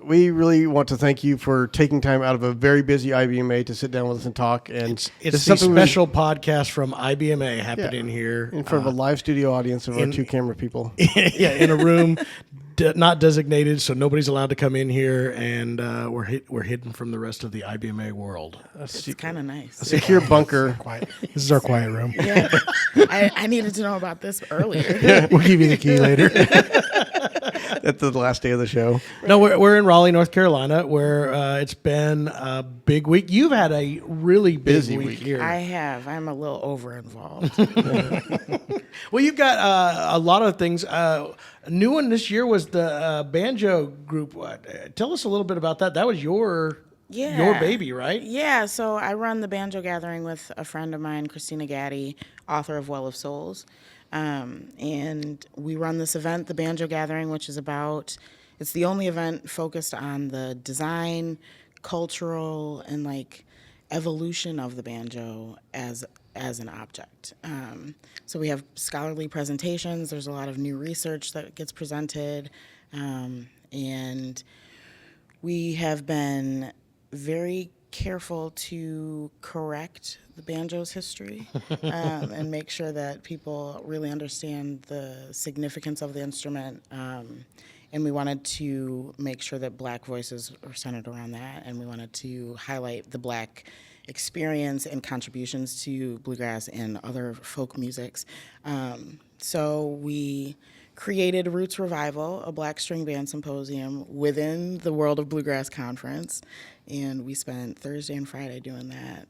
we really want to thank you for taking time out of a very busy IBMA to sit down with us and talk. And it's a special podcast from IBMA happening here in front of a live studio audience of our 2 camera people. Yeah, in a room not designated, so nobody's allowed to come in here, and we're hidden from the rest of the IBMA world. It's kind of nice. A secure bunker. Quiet. This is our quiet room. Yeah, I needed to know about this earlier. We'll give you the key later. At the last day of the show. No, we're in Raleigh, North Carolina, where it's been a big week. You've had a really busy week here. I have. I'm a little over-involved. Well, you've got a lot of things. A new one this year was the Banjo group. Tell us a little bit about that. That was your baby, right? Yeah, so I run the Banjo Gathering with a friend of mine, Christina Gaddy, author of Well of Souls. And we run this event, the Banjo Gathering, which is it's the only event focused on the design, cultural, and like evolution of the banjo as an object. So we have scholarly presentations. There's a lot of new research that gets presented. And we have been very careful to correct the banjo's history and make sure that people really understand the significance of the instrument. And we wanted to make sure that Black voices are centered around that, and we wanted to highlight the Black experience and contributions to bluegrass and other folk musics. So we created Roots Revival, a Black string band symposium within the World of Bluegrass Conference, and we spent Thursday and Friday doing that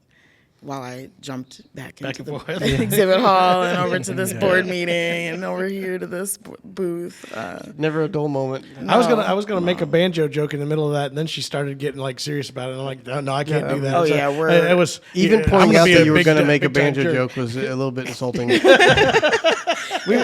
while I jumped back into the exhibit hall and over to this board meeting and over here to this booth. Never a dull moment. No, I was gonna make a banjo joke in the middle of that, and then she started getting like serious about it. And I'm like, no, I can't do that. Oh, so yeah, it was even pointing out that you were going to make a banjo joke was a little bit insulting.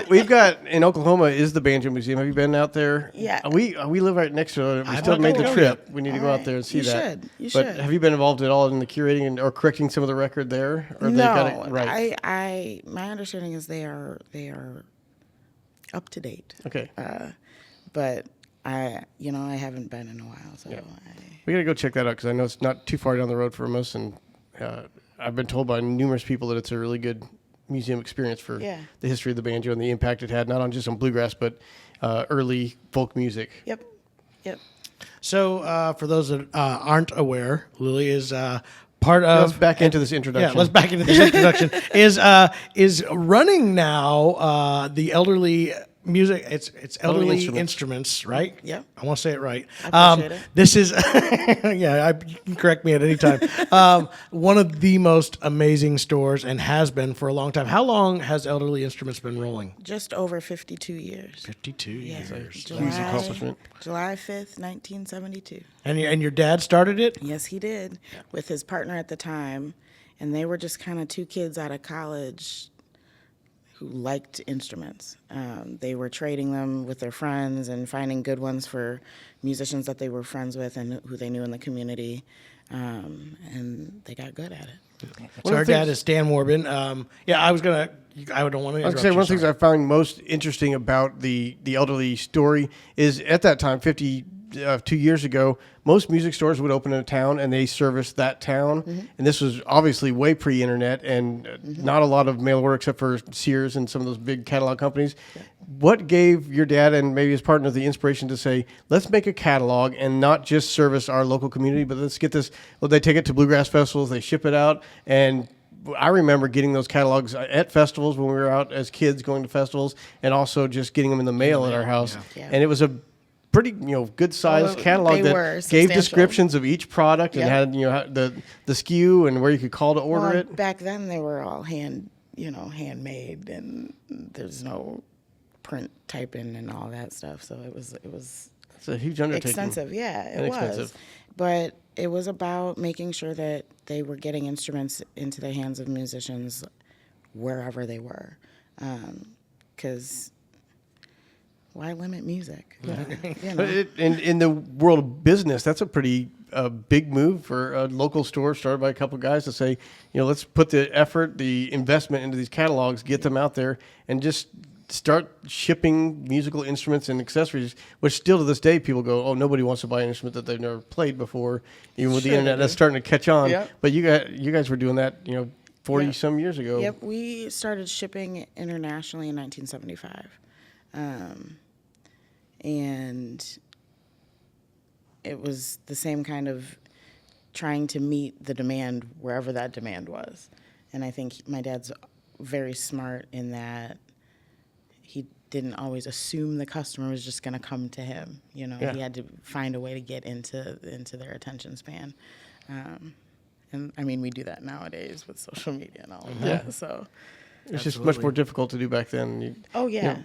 We've got in Oklahoma is the Banjo Museum. Have you been out there? Yeah. We live right next to it. We still made the trip. We need to go out there and see that. You But should. have you been involved at all in the curating or correcting some of the record there? Or No, they got it right? my understanding is they are up to date. Okay. But I haven't been in a while, so We got to go check that out because I know it's not too far down the road from us, and I've been told by numerous people that it's a really good museum experience for the history of the banjo and the impact it had, not on just on bluegrass, but early folk music. Yep. So for those that aren't aware, Lily is part of. Let's back into this introduction. Yeah, let's back into this introduction. Is running now the elderly music. It's elderly instruments, right? Yeah. I want to say it right. I appreciate it. This is you can correct me at any time. One of the most amazing stores and has been for a long time. How long has Elderly Instruments been rolling? Just over 52 years. 52 years. Huge accomplishment. July 5th, 1972. And your dad started it? Yes, he did, with his partner at the time. And they were just kind of 2 kids out of college who liked instruments. They were trading them with their friends and finding good ones for musicians that they were friends with and who they knew in the community. And they got good at it. So our dad is Stan Werbin. I don't want to interrupt I'd say one of the you, things I found most interesting about the elderly story is at that time, 52 years ago, most music stores would open in a town and they serviced that town. Mm-hmm. And this was obviously way pre-internet and not a lot of mail order except for Sears and some of those big catalog companies. Yeah. What gave your dad and maybe his partner the inspiration to say, let's make a catalog and not just service our local community, but let's get this, well, they take it to bluegrass festivals, they ship it out, and I remember getting those catalogs at festivals when we were out as kids going to festivals, and also just getting them in the mail at our house. Yeah. And it was a pretty, good sized catalog that gave descriptions of each product and had, the SKU and where you could call to order it. Back then they were all handmade, and there's no print typing and all that stuff. So it was it's a huge undertaking. Expensive, it was. But it was about making sure that they were getting instruments into the hands of musicians wherever they were. Because why limit music? Yeah. In the world of business, that's a pretty big move for a local store started by a couple of guys to say, let's put the effort, the investment into these catalogs, get them out there, and just start shipping musical instruments and accessories, which still to this day people go, oh, nobody wants to buy an instrument that they've never played before. Even with the internet, that's starting to catch on. Yep. But you guys were doing that, 40 some years ago. Yep, we started shipping internationally in 1975. And it was the same kind of trying to meet the demand wherever that demand was. And I think my dad's very smart in that he didn't always assume the customer was just going to come to him. He had to find a way to get into their attention span. And I mean, we do that nowadays with social media and all of that. So it's just much more difficult to do back then. Oh yeah.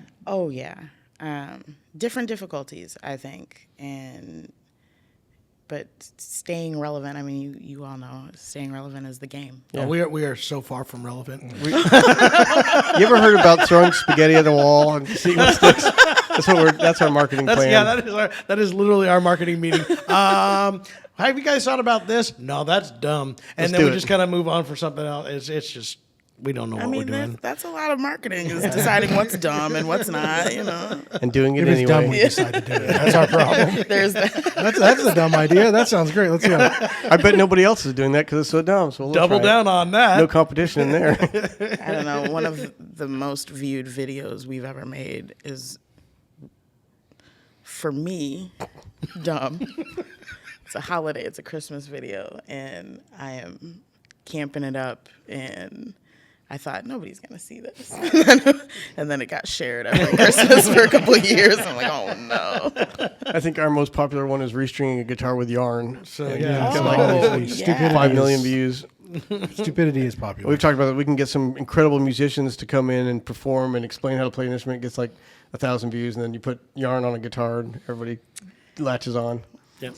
Different difficulties, I think, but staying relevant. I mean, you all know staying relevant is the game. Yeah. We are so far from relevant. You ever heard about throwing spaghetti at a wall and seeing what sticks? That's our marketing plan. Yeah, that is literally our marketing meeting. Have you guys thought about this? No, that's dumb. And then we just kind of move on for something else. It's just we don't know what we're doing. That's a lot of marketing is deciding what's dumb and what's not, And doing it if it's anyway. dumb, we decide to do it. That's our problem. There's that. That's a dumb idea. That sounds great. Let's go. I bet nobody else is doing that because it's so dumb. So we'll double down on that. No competition in there. I don't know. One of the most viewed videos we've ever made is, for me, dumb. It's a holiday. It's a Christmas video, and I am camping it up, and I thought nobody's gonna see this, and then it got shared every Christmas for a couple of years. I'm like, oh no. I think our most popular one is restringing a guitar with yarn. So And yeah, it's so got obviously yeah. stupidity 5 million is- views. Stupidity is popular. We've talked about that. We can get some incredible musicians to come in and perform and explain how to play an instrument. It gets like 1,000 views, and then you put yarn on a guitar, and everybody latches on. Yep.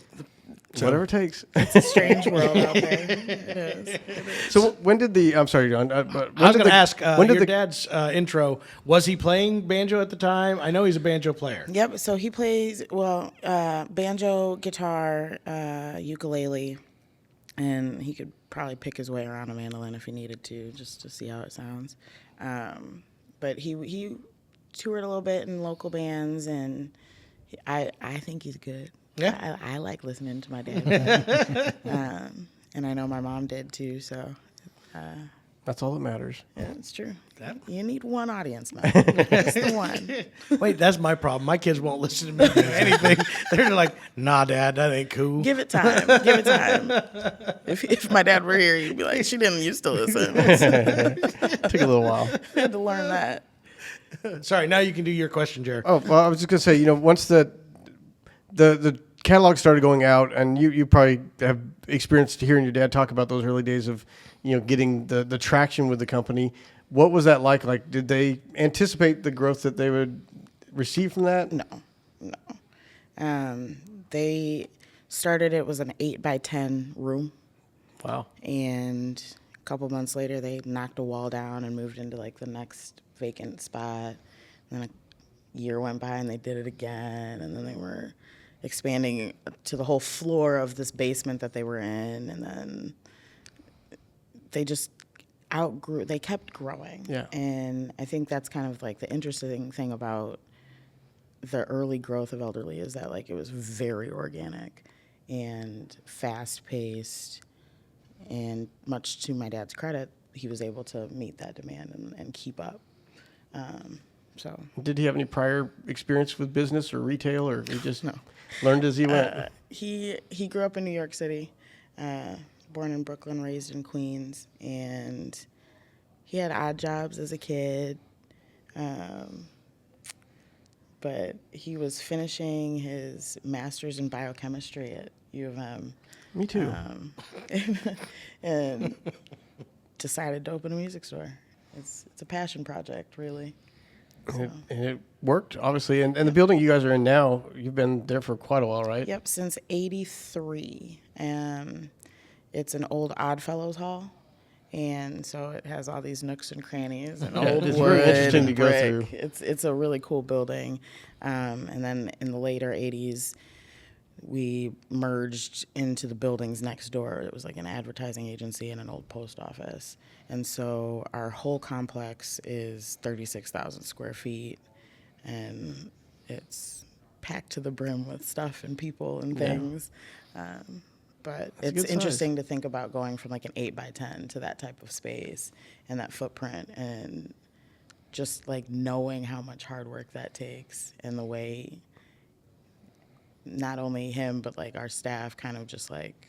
Whatever it takes. It's a strange world out there. It is. So when did the? I'm sorry, John. But I was going to ask, when did your dad's intro, was he playing banjo at the time? I know he's a banjo player. Yep. So he plays banjo, guitar, ukulele, and he could probably pick his way around a mandolin if he needed to, just to see how it sounds. But he toured a little bit in local bands, and I think he's good. Yeah. I like listening to my dad. And I know my mom did too, so That's all that matters. yeah, it's true. You need one audience, man. Just the one. Wait, that's my problem. My kids won't listen to me do anything. They're like, nah, Dad, that ain't cool. Give it time. Give it time. If my dad were here, he'd be like, she didn't used to listen. Took a little while. I had to learn that. Sorry, now you can do your question, Jared. Oh, well, I was just gonna say, once the catalog started going out, and you probably have experienced hearing your dad talk about those early days of, getting the traction with the company. What was that like? Like, did they anticipate the growth that they would receive from that? No. They started, it was an 8x10 room. Wow. And a couple months later, they knocked a wall down and moved into like the next vacant spot. And then a year went by and they did it again. And then they were expanding to the whole floor of this basement that they were in. And then they just they kept growing. Yeah. And I think that's kind of like the interesting thing about the early growth of Elderly is that like it was very organic and fast paced, and much to my dad's credit, he was able to meet that demand and keep up. So Did he have any prior experience with business or retail, or he just learned as he went? he grew up in New York City, born in Brooklyn, raised in Queens, and he had odd jobs as a kid. But he was finishing his master's in biochemistry at U of M. Me too. And decided to open a music store. It's a passion project, really. So. And it worked, obviously. And the building you guys are in now, you've been there for quite a while, right? Yep, since '83. It's an old Oddfellows hall. And so it has all these nooks and crannies and old It's wood very interesting and to go brick. through. It's a really cool building. And then in the later '80s, we merged into the buildings next door. It was like an advertising agency and an old post office. And so our whole complex is 36,000 square feet, and it's packed to the brim with stuff and people and things. But That's a it's good interesting to think about going from like an 8 by 10 to that type of space and that footprint, and just like knowing how much hard work that takes, and the way not only him but like our staff kind of just like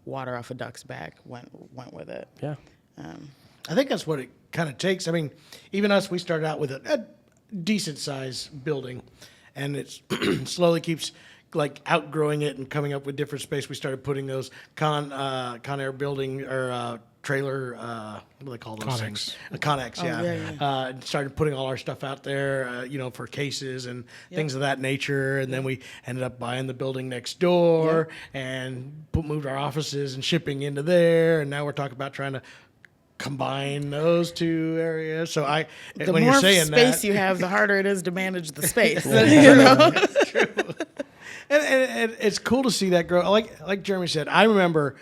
water off a duck's back went with it. Yeah. I think that's what it kind of takes. I mean, even us, we started out with a decent sized building, and it slowly keeps like outgrowing it and coming up with different space. We started putting those Con Air building or trailer, what do they call those Connex. things? Connex, yeah. Started putting all our stuff out there, for cases and things of that nature. And then we ended up buying the building next door and moved our offices and shipping into there. And now we're talking about trying to combine those two areas. So The when more you're saying space that, you have, the harder it is to manage the space. It's true. And it's cool to see that grow. Like Jeremy said, I remember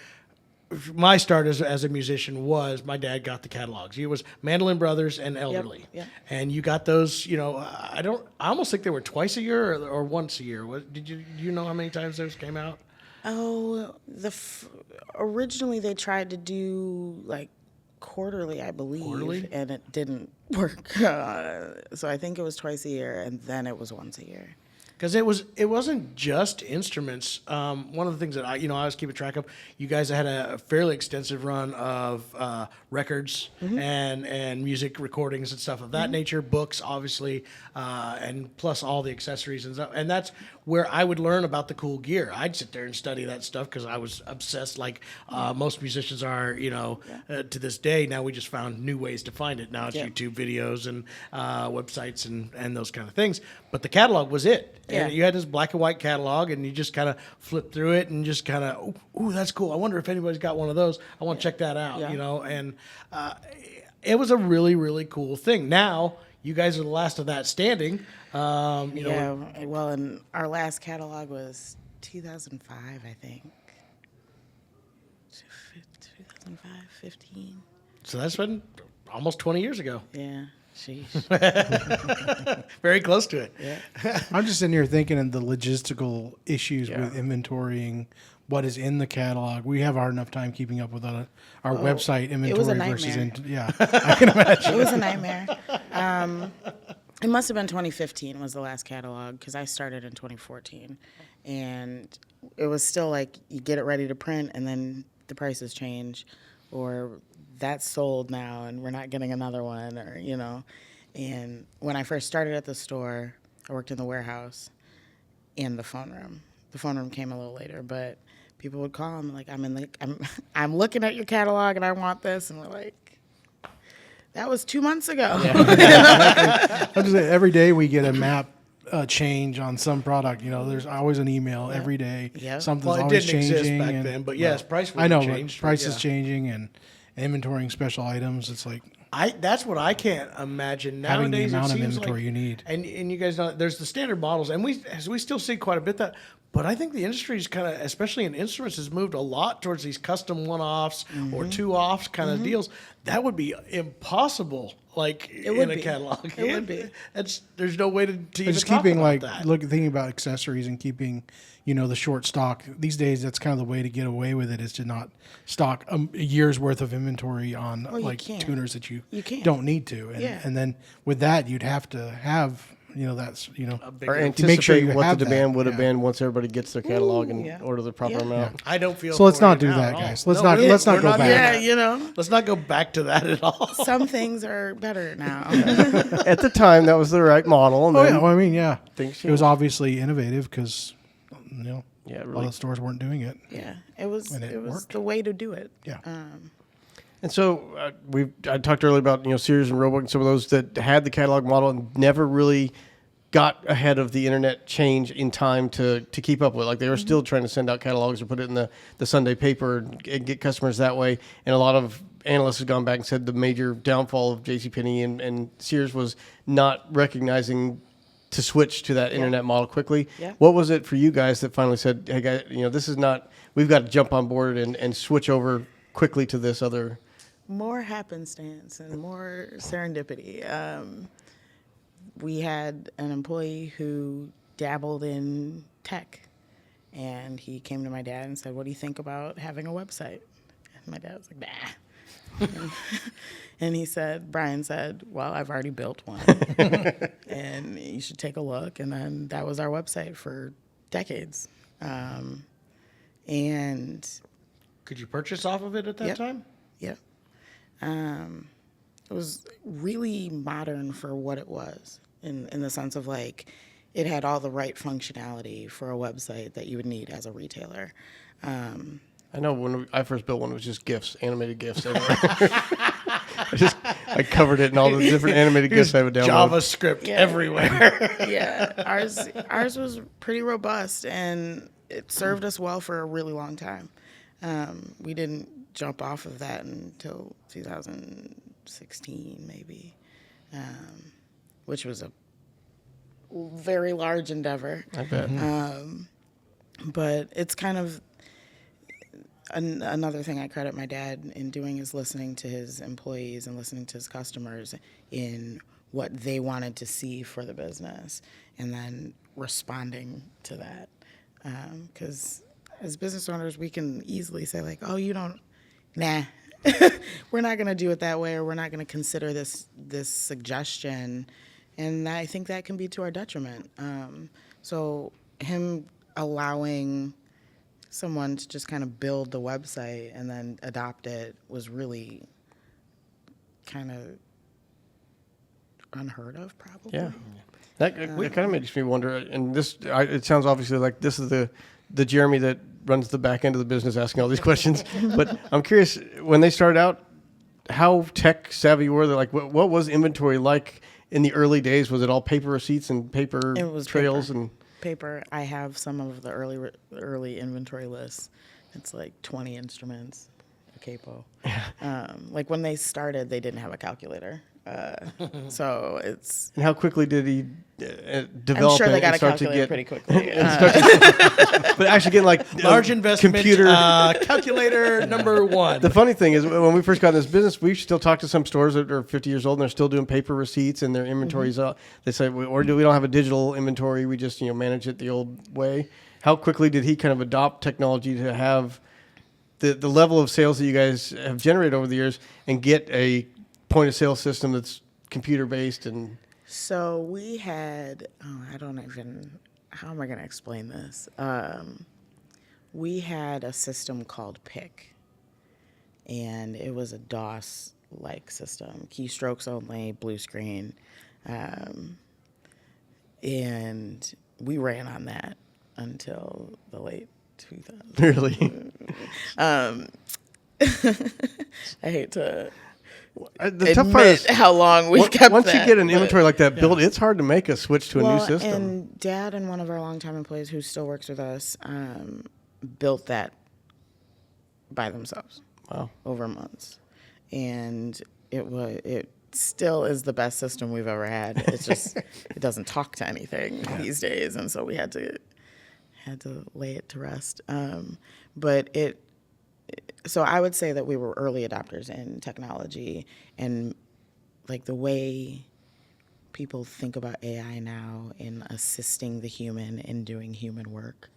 my start as a musician was my dad got the catalogs. It was Mandolin Brothers and Elderly. Yep. And you got those, I almost think they were twice a year or once a year. Do you know how many times those came out? Oh, originally they tried to do like quarterly, I believe. Quarterly? And it didn't work. So I think it was twice a year, and then it was once a year. Because it wasn't just instruments. One of the things that I was keeping track of, you guys had a fairly extensive run of records and music recordings and stuff of that nature, books obviously, and plus all the accessories and stuff. And that's where I would learn about the cool gear. I'd sit there and study that stuff because I was obsessed, like most musicians are. To this day. Now we just found new ways to find it. Now it's YouTube videos and websites and those kind of things. But the catalog was it. And you had this black and white catalog, and you just kind of flip through it and just kind of, ooh, that's cool. I wonder if anybody's got one of those. I want to check that out, And it was a really, really cool thing. Now, you guys are the last of that standing. Well, and our last catalog was 2005, I think. 2005, 15. So that's been almost 20 years ago. Yeah. Sheesh. Very close to it. Yeah. I'm just sitting here thinking of the logistical issues with inventorying what is in the catalog. We have hard enough time keeping up with our website inventory was a versus nightmare. I can imagine. It was a nightmare. It must have been 2015 was the last catalog, because I started in 2014. And it was still like you get it ready to print, and then the prices change, or that's sold now and we're not getting another one, or And when I first started at the store, I worked in the warehouse and the phone room. The phone room came a little later, but people would call and like, I'm looking at your catalog and I want this, and we're like, that was 2 months ago. I'm just saying, every day we get a map change on some product. There's always an email every day. Yep. Something's Well, it always didn't changing. exist back then, but yes, price would I know, have but changed. price is Yeah. changing and inventorying special items. It's like That's what I can't imagine nowadays. having the amount it of seems inventory like, you need. And you guys know there's the standard models, and we still see quite a bit that. But I think the industry's kind of, especially in instruments, has moved a lot towards these custom one-offs or two-offs kind of deals. That would be impossible, like in a catalog. It would be. There's no way to even Just talk keeping about that. thinking about accessories and keeping, the short stock. These days, that's kind of the way to get away with it, is to not stock a year's worth of inventory on you can't. tuners that you can't. don't need to. And, Yeah. and then with that, you'd have to have, that's, Or to anticipate make sure you what have the that. demand would have Yeah. been once everybody gets their catalog and order the proper amount. I don't feel. So let's for not it do now that, at all. guys. Let's No, not we're go not back. doing Yeah, that. Let's not go back to that at all. some things are better now. At the time, that was the right model. And Oh then yeah, well, I mean, yeah, things it was changed. obviously innovative because Yeah, a lot really. of stores weren't doing it. Yeah, it was And it was worked. the way to do it. Yeah. And so I talked earlier about Sears and Roebuck and some of those that had the catalog model and never really got ahead of the internet change in time to keep up with. Like they were still trying to send out catalogs or put it in the Sunday paper and get customers that way. And a lot of analysts have gone back and said the major downfall of JCPenney and Sears was not recognizing to switch to that internet model quickly. Yeah. What was it for you guys that finally said, hey guys, this is not, we've got to jump on board and switch over quickly to this other? More happenstance and more serendipity. We had an employee who dabbled in tech, and he came to my dad and said, what do you think about having a website? And my dad was like, nah. And he said, Brian said, well, I've already built one, and you should take a look. And then that was our website for decades. And Could you purchase off of it at that Yep. time? Yep. It was really modern for what it was, in the sense of like, it had all the right functionality for a website that you would need as a retailer. I know when I first built one, it was just GIFs, animated GIFs everywhere. I covered it in all the different animated GIFs I would download. JavaScript Yeah. everywhere. Yeah, ours was pretty robust, and it served us well for a really long time. We didn't jump off of that until 2016, maybe, which was a very large endeavor. I bet. But it's kind of another thing I credit my dad in doing is listening to his employees and listening to his customers in what they wanted to see for the business, and then responding to that. Because as business owners, we can easily say like, "Oh, you don't, nah, we're not going to do it that way, or we're not going to consider this suggestion," and I think that can be to our detriment. So him allowing someone to just kind of build the website and then adopt it was really kind of unheard of, probably. Yeah. That kind of makes me wonder, and it sounds obviously like this is the Jeremy that runs the back end of the business asking all these questions. But I'm curious, when they started out, how tech savvy were they? Like, what was inventory like in the early days? Was it all paper receipts and paper It was trails? paper. And Paper. I have some of the early inventory lists. It's like 20 instruments, a capo. Like when they started, they didn't have a calculator. So it's. how quickly did he develop? I'm sure they got a start to calculator get, pretty quickly. but actually getting like Large investment. computer. Calculator number one. The funny thing is, when we first got in this business, we still talk to some stores that are 50 years old and they're still doing paper receipts and their inventories. They say, we don't have a digital inventory. We just manage it the old way. How quickly did he kind of adopt technology to have the level of sales that you guys have generated over the years and get a point of sale system that's computer based? And So we had, how am I going to explain this? We had a system called PIC, and it was a DOS-like system, keystrokes only, blue screen, and we ran on that until the late 2000s. really, I hate to the tough part is how long we kept once that, you get an but- inventory like that built, it's hard to make a switch to a new system. And Dad and one of our longtime employees who still works with us built that by themselves. Wow. Over months, and it still is the best system we've ever had. It's just it doesn't talk to anything these days, and so we had to lay it to rest. So I would say that we were early adopters in technology, and like the way people think about AI now in assisting the human in doing human work.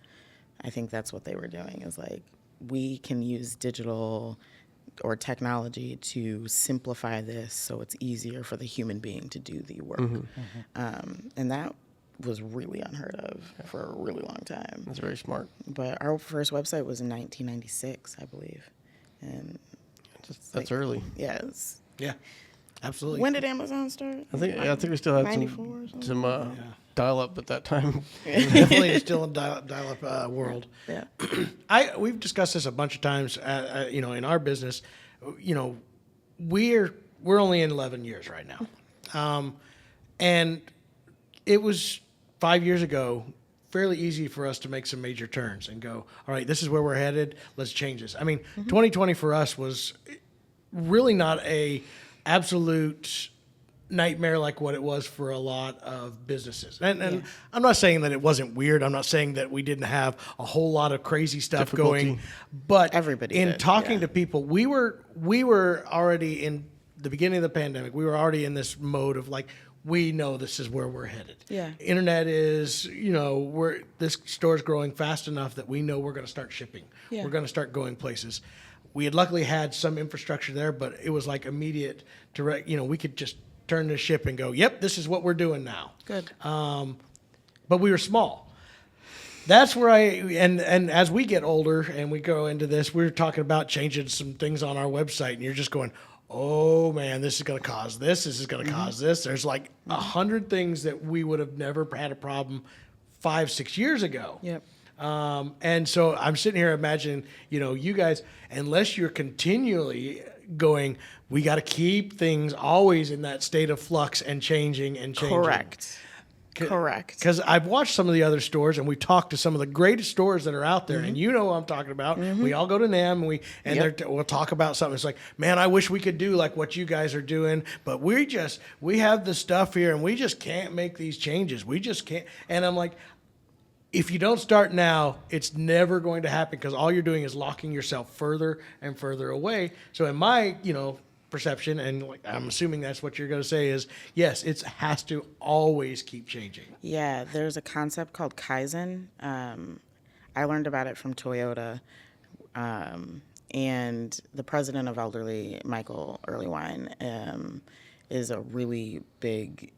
I think that's what they were doing, is like, we can use digital or technology to simplify this so it's easier for the human being to do the work. And that was really unheard of for a really long time. That's very smart. But our first website was in 1996, I believe. And That's early. yeah, Yeah, absolutely. when did Amazon start? I think we still had 94 or something? some dial up at that time. Definitely still in dial-up world. Yeah. We've discussed this a bunch of times. In our business, we're only in 11 years right now, and it was 5 years ago fairly easy for us to make some major turns and go, all right, this is where we're headed. Let's change this. I mean, 2020 for us was really not a absolute nightmare like what it was for a lot of businesses. And I'm not saying that it wasn't weird. I'm not saying that we didn't have a whole lot of crazy stuff going. But everybody in did, talking to people, we were already in the beginning of the pandemic. We were already in this mode of like, we know this is where we're headed. Yeah. Internet is, this store's growing fast enough that we know we're going to start shipping. Yeah. We're going to start going places. We had luckily had some infrastructure there, but it was like immediate direct, we could just turn the ship and go, yep, this is what we're doing now. Good. But we were small. That's where and as we get older and we go into this, we're talking about changing some things on our website, and you're just going, oh man, this is going to cause this. This is going to cause this. There's like 100 things that we would have never had a problem 5-6 years ago. Yep. And so I'm sitting here imagining, you guys, unless you're continually going, we got to keep things always in that state of flux and changing and changing. Correct. Because I've watched some of the other stores, and we've talked to some of the greatest stores that are out there, and you know what I'm talking about. We all go to NAMM, and we'll talk about something. It's like, man, I wish we could do like what you guys are doing, but we have the stuff here, and we just can't make these changes. We just can't. And I'm like, if you don't start now, it's never going to happen, because all you're doing is locking yourself further and further away. So in my, perception, and like, I'm assuming that's what you're going to say, is yes, it has to always keep changing. Yeah, there's a concept called Kaizen. I learned about it from Toyota, and the president of Elderly, Michael Earlywine, is a really big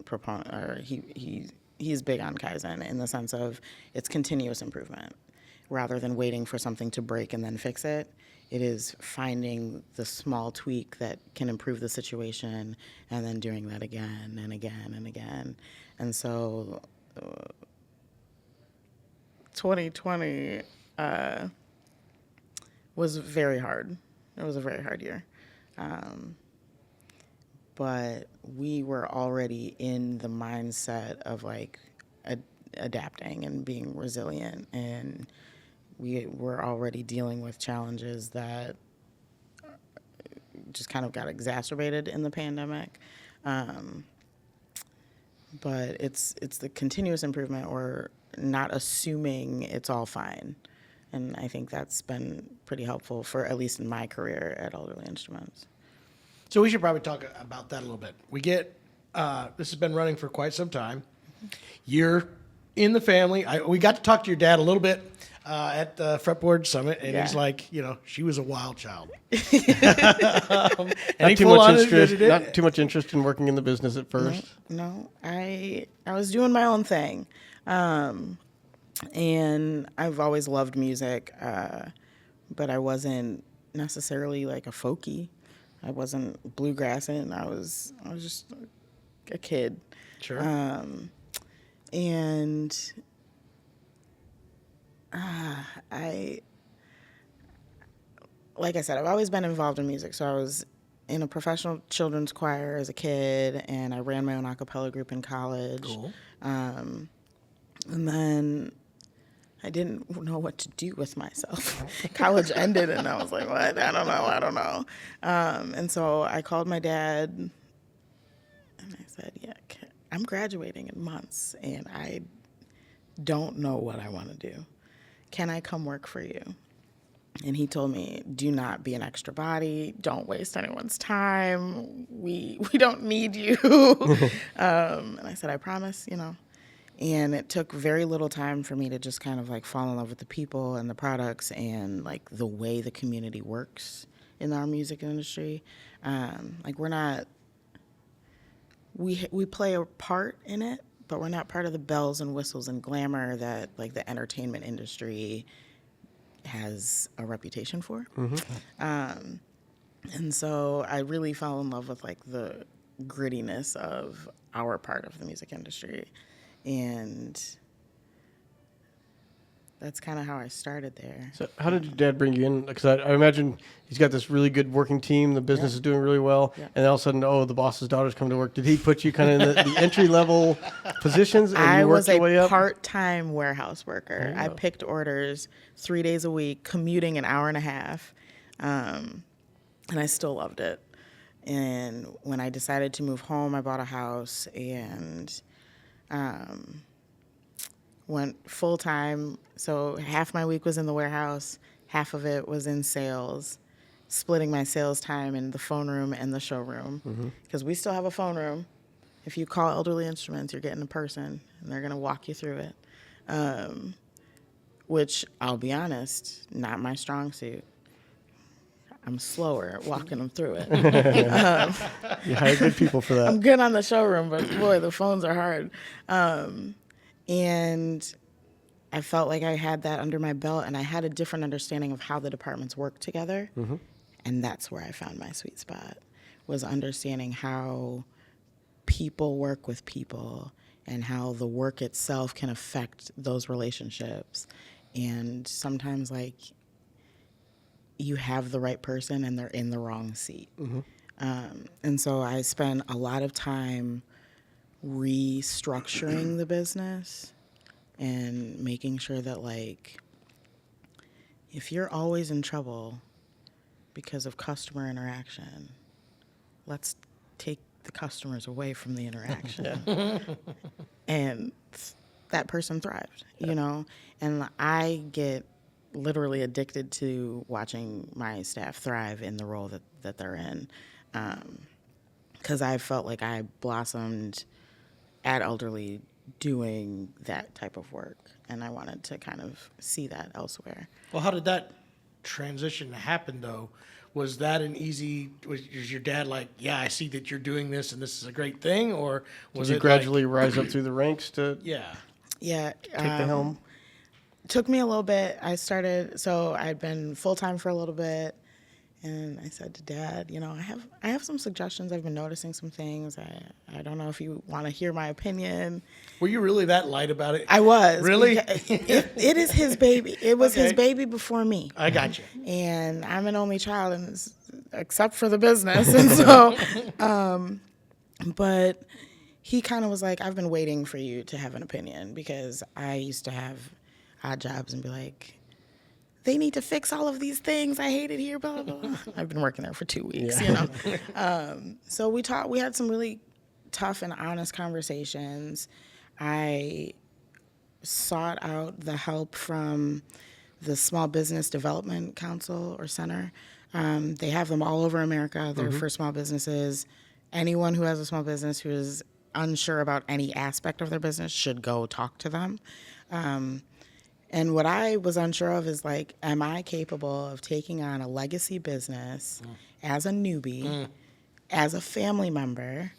proponent, or he's big on Kaizen in the sense of it's continuous improvement. Rather than waiting for something to break and then fix it, it is finding the small tweak that can improve the situation and then doing that again and again and again. And so 2020 was very hard. It was a very hard year. But we were already in the mindset of like adapting and being resilient, and we were already dealing with challenges that just kind of got exacerbated in the pandemic. But it's the continuous improvement, or not assuming it's all fine. And I think that's been pretty helpful for, at least in my career at Elderly Instruments. So we should probably talk about that a little bit. We get, this has been running for quite some time. You're in the family. We got to talk to your dad a little bit at the Fretboard Summit, and he's like, she was a wild child. Not too much interest in working in the business at first. No, I was doing my own thing. And I've always loved music, but I wasn't necessarily like a folkie. I wasn't bluegrassing. I was just a kid. Sure. And like I said, I've always been involved in music. So I was in a professional children's choir as a kid, and I ran my own a cappella group in college. Cool. And then I didn't know what to do with myself. College ended, and I was like, what? I don't know. And so I called my dad, and I said, I'm graduating in months, and I don't know what I want to do. Can I come work for you? And he told me, do not be an extra body. Don't waste anyone's time. We don't need you. And I said, I promise, And it took very little time for me to just kind of like fall in love with the people and the products and like the way the community works in our music industry. We play a part in it, but we're not part of the bells and whistles and glamour that like the entertainment industry has a reputation for. Mm-hmm. And so I really fell in love with like the grittiness of our part of the music industry. And that's kind of how I started there. So how did your dad bring you in? Because I imagine he's got this really good working team. The business is doing really well. Yeah. And all of a sudden, the boss's daughter's come to work. Did he put you kind of in the entry-level positions? And I you was your way a up? part-time warehouse worker. I picked orders 3 days a week, commuting an hour and a half. And I still loved it. And when I decided to move home, I bought a house and went full time. So half my week was in the warehouse, half of it was in sales, splitting my sales time in the phone room and the showroom. Because we still have a phone room. If you call Elderly Instruments, you're getting a person, and they're going to walk you through it. Which, I'll be honest, not my strong suit. I'm slower at walking them through it. You hire good people for that. I'm good on the showroom, but boy, the phones are hard. And I felt like I had that under my belt, and I had a different understanding of how the departments work together. And that's where I found my sweet spot, was understanding how people work with people and how the work itself can affect those relationships. And sometimes, like, you have the right person and they're in the wrong seat. And so I spent a lot of time restructuring the business and making sure that, like, if you're always in trouble because of customer interaction, let's take the customers away from the interaction. And that person thrived, you know? And I get literally addicted to watching my staff thrive in the role that they're in. Because I felt like I blossomed at Elderly doing that type of work. And I wanted to kind of see that elsewhere. Well, how did that transition happen, though? Was that an easy, was your dad like, yeah, I see that you're doing this and this is a great thing? Or was Did you it gradually rise up through the ranks to yeah. take the helm? Took me a little bit. So I'd been full-time for a little bit. And I said to Dad, you know, I have some suggestions. I've been noticing some things. I don't know if you want to hear my opinion. Were you really that light about it? I was. Really? It is his baby. It was his baby before me. I got you. And I'm an only child, and except for the business. And so, but he kind of was like, I've been waiting for you to have an opinion, because I used to have odd jobs and be like, they need to fix all of these things. I hate it here, blah, blah, blah. I've been working there for 2 weeks, you know. So we had some really tough and honest conversations. I sought out the help from the Small Business Development Council or Center. They have them all over America. They're for small businesses. Anyone who has a small business who is unsure about any aspect of their business should go talk to them. And what I was unsure of is, like, am I capable of taking on a legacy business as a newbie, as a family member?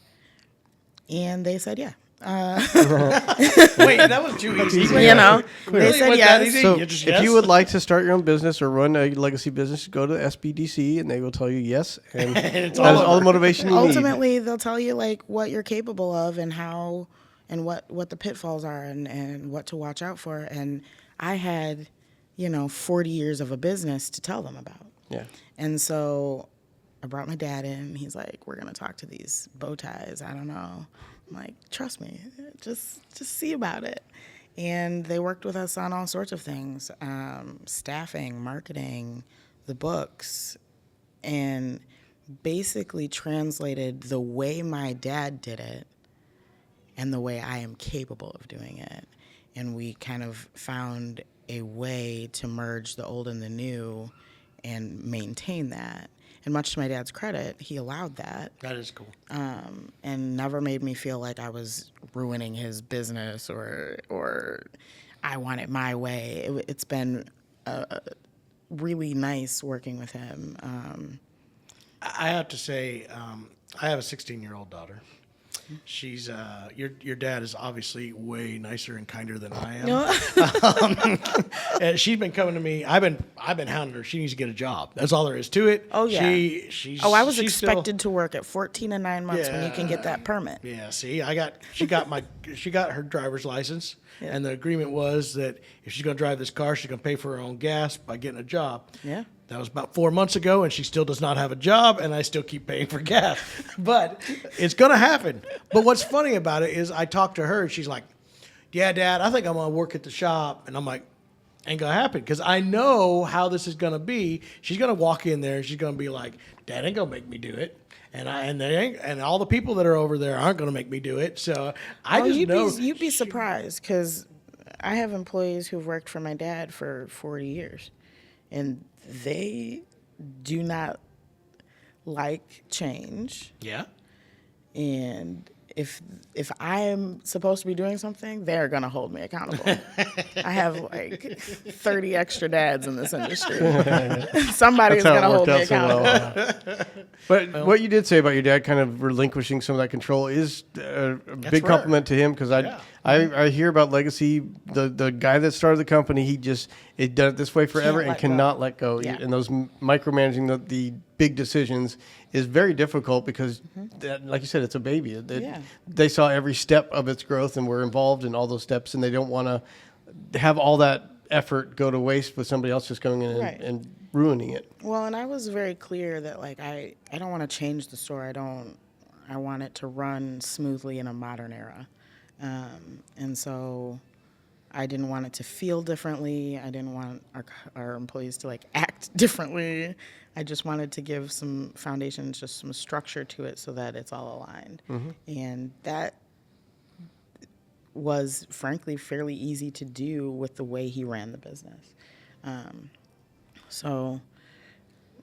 And they said, yeah. Wait, that was too easy. You know, Really? they said Was that yes. easy? So You just if yes? you would like to start your own business or run a legacy business, go to SBDC and they will tell you yes. And It's that is all all the over. motivation you need. Ultimately, they'll tell you, like, what you're capable of and how and what the pitfalls are and what to watch out for. And I had, 40 years of a business to tell them about. Yeah. And so I brought my dad in. He's like, we're going to talk to these bow ties. I don't know. I'm like, trust me, just see about it. And they worked with us on all sorts of things, staffing, marketing, the books, and basically translated the way my dad did it and the way I am capable of doing it. And we kind of found a way to merge the old and the new and maintain that. And much to my dad's credit, he allowed that. That is cool. And never made me feel like I was ruining his business or I want it my way. It's been really nice working with him. I have to say, I have a 16-year-old daughter. She's your dad is obviously way nicer and kinder than I am. And she's been coming to me. I've been hounding her. She needs to get a job. That's all there is to it. Oh, yeah. I was she's expected to work at 14 and 9 months when you can get that permit. Yeah, see, she got her driver's license, and the agreement was that if she's going to drive this car, she's going to pay for her own gas by getting a job. Yeah. That was about 4 months ago, and she still does not have a job, and I still keep paying for gas. But it's going to happen. But what's funny about it is I talked to her, and she's like, yeah, Dad, I think I'm going to work at the shop. And I'm like, ain't going to happen, because I know how this is going to be. She's going to walk in there, and she's going to be like, Dad ain't going to make me do it. and they ain't, and all the people that are over there aren't going to make me do it. So I just know you'd be surprised because I have employees who've worked for my dad for 40 years, and they do not like change. Yeah. And if I am supposed to be doing something, they're gonna hold me accountable. I have like 30 extra dads in this industry. Somebody is gonna hold me accountable. But what you did say about your dad kind of relinquishing some of that control is a big rare. compliment to him, because I hear about Legacy, the guy that started the company, he did it this way forever and cannot let go. Yeah. And those micromanaging the big decisions is very difficult because, like you said, it's a baby. They saw every step of its growth and were involved in all those steps, and they don't want to have all that effort go to waste with somebody else just going in and ruining it. Well, and I was very clear that like I don't want to change the store. I want it to run smoothly in a modern era. And so I didn't want it to feel differently. I didn't want our employees to like act differently. I just wanted to give some foundations, just some structure to it so that it's all aligned. And that was frankly fairly easy to do with the way he ran the business. So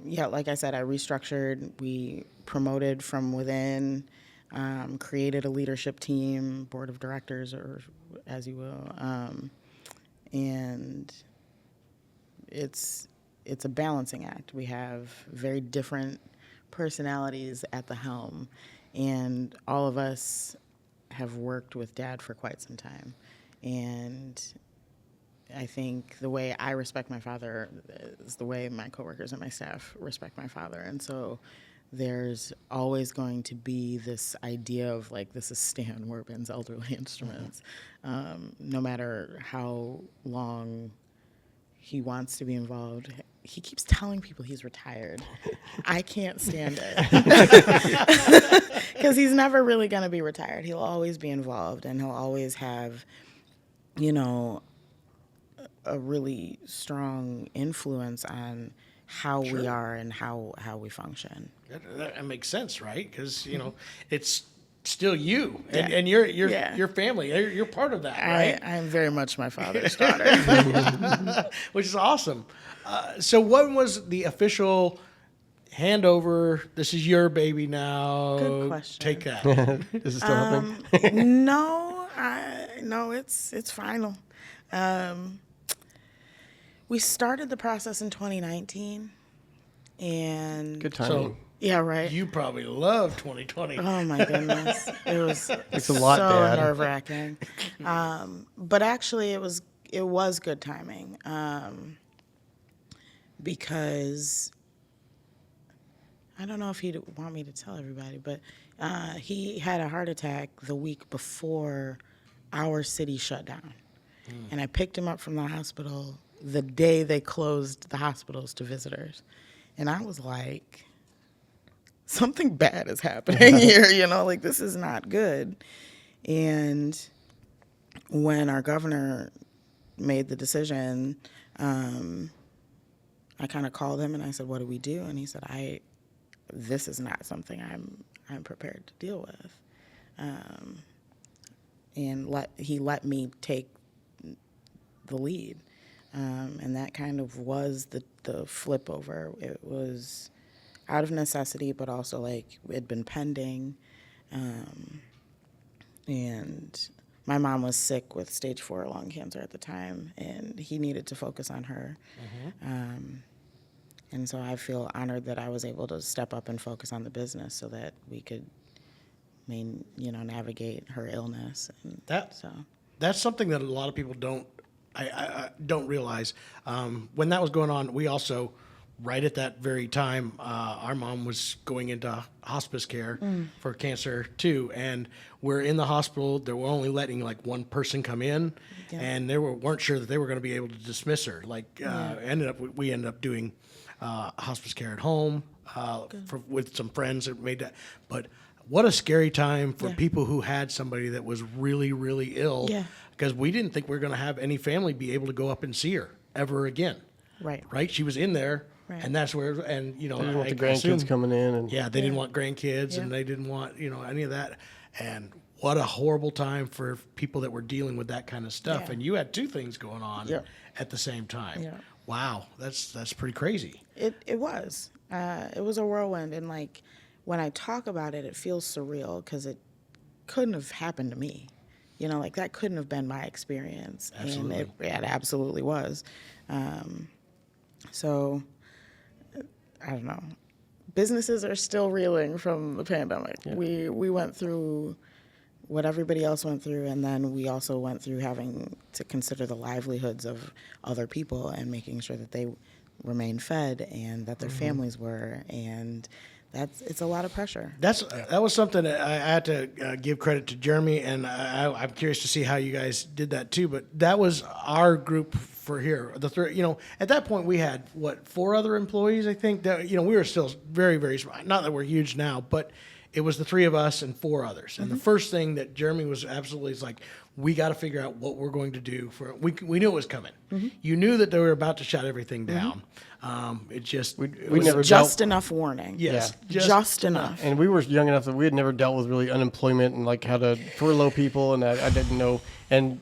yeah, like I said, I restructured, we promoted from within, created a leadership team, board of directors, or as you will, and it's a balancing act. We have very different personalities at the helm, and all of us have worked with Dad for quite some time, and I think the way I respect my father is the way my coworkers and my staff respect my father, and so there's always going to be this idea of like, this is Stan Werbin's Elderly Instruments. No matter how long he wants to be involved, he keeps telling people he's retired. I can't stand it. Because he's never really going to be retired. He'll always be involved, and he'll always have, a really strong influence on how we are and how we function. That makes sense, right? Because it's still you and your family. You're part of that, right? I am very much my father's daughter. Which is awesome. So when was the official handover? This is your baby now. Good question. Take that. Is it still happening? No, it's final. We started the process in 2019, and Good timing. So yeah, right. you probably love 2020. Oh my goodness, it was It's a lot, so Dad. nerve-wracking. But actually, it was good timing, because I don't know if he'd want me to tell everybody, but he had a heart attack the week before our city shut down, and I picked him up from the hospital the day they closed the hospitals to visitors, and I was like, something bad is happening here, like this is not good. And when our governor made the decision, I kind of called him and I said, what do we do? And he said, this is not something I'm prepared to deal with. And he let me take the lead. And that kind of was the flip over. It was out of necessity, but also like it had been pending. And my mom was sick with stage 4 lung cancer at the time, and he needed to focus on her. And so I feel honored that I was able to step up and focus on the business so that we could, navigate her illness. And that's something that a lot of people don't realize. When that was going on, we also, right at that very time, our mom was going into hospice care for cancer too, and we're in the hospital. They were only letting like one person come in, and they weren't sure that they were going to be able to dismiss her. We ended up doing hospice care at home with some friends that made that. But what a scary time for people who had somebody that was really, really ill. Yeah. Because we didn't think we were going to have any family be able to go up and see her ever again. Right. Right? She was in there Right. And that's where, and you know, They didn't want the I assume- grandkids coming in, and Yeah, they didn't want grandkids, and Yeah. they didn't want any of that. And what a horrible time for people that were dealing with that kind of stuff. Yeah. And you had two things going on Yeah. at the same time. Yeah. Wow, that's pretty crazy. It was. It was a whirlwind, and like when I talk about it, it feels surreal because it couldn't have happened to me. Like that couldn't have been my experience. Absolutely. And it absolutely was. So I don't know. Businesses are still reeling from the pandemic. Yeah. We went through what everybody else went through, and then we also went through having to consider the livelihoods of other people and making sure that they remained fed and that their families were, and it's a lot of pressure. That was something that I had to give credit to Jeremy, and I'm curious to see how you guys did that too. But that was our group for here. At that point we had 4 other employees. I think that we were still very, very small. Not that we're huge now, but it was the 3 of us and 4 others. And the first thing that Jeremy was absolutely is like, we got to figure out what we're going to do for. We knew it was coming. You knew that they were about to shut everything down. It just we was never Just enough warning. Yes, Yeah. Just enough. and we were young enough that we had never dealt with really unemployment and like how to furlough people, and I didn't know. And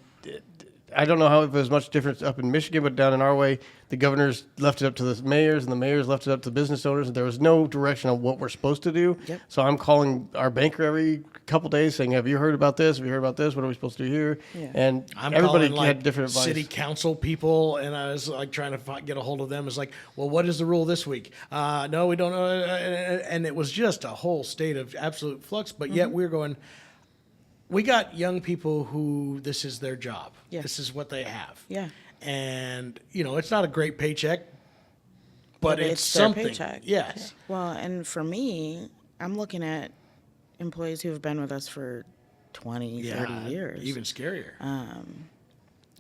I don't know how if there's much difference up in Michigan, but down in our way, the governors left it up to the mayors, and the mayors left it up to business owners, and there was no direction on what we're supposed to do. Yep. So I'm calling our banker every couple days saying, "Have you heard about this? Have you heard about this? What are we supposed to do here?" Yeah. And I'm everybody calling, had different advice. city council people, and I was like trying to get a hold of them. It's like, well, what is the rule this week? No, we don't know. And it was just a whole state of absolute flux. But yet we're going. We got young people who this is their job. Yeah. This is what they have. Yeah. And it's not a great paycheck, but it's their something. paycheck. Yes. Well, and for me, I'm looking at employees who have been with us for 20, 30 years. Even scarier.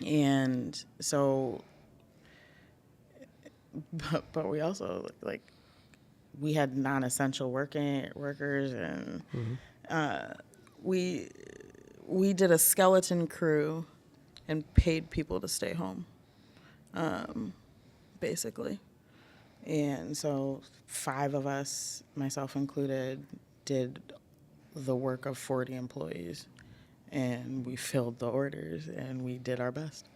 And so, but we also, like, we had non-essential workers, and we did a skeleton crew and paid people to stay home, basically. And so 5 of us, myself included, did the work of 40 employees, and we filled the orders, and we did our best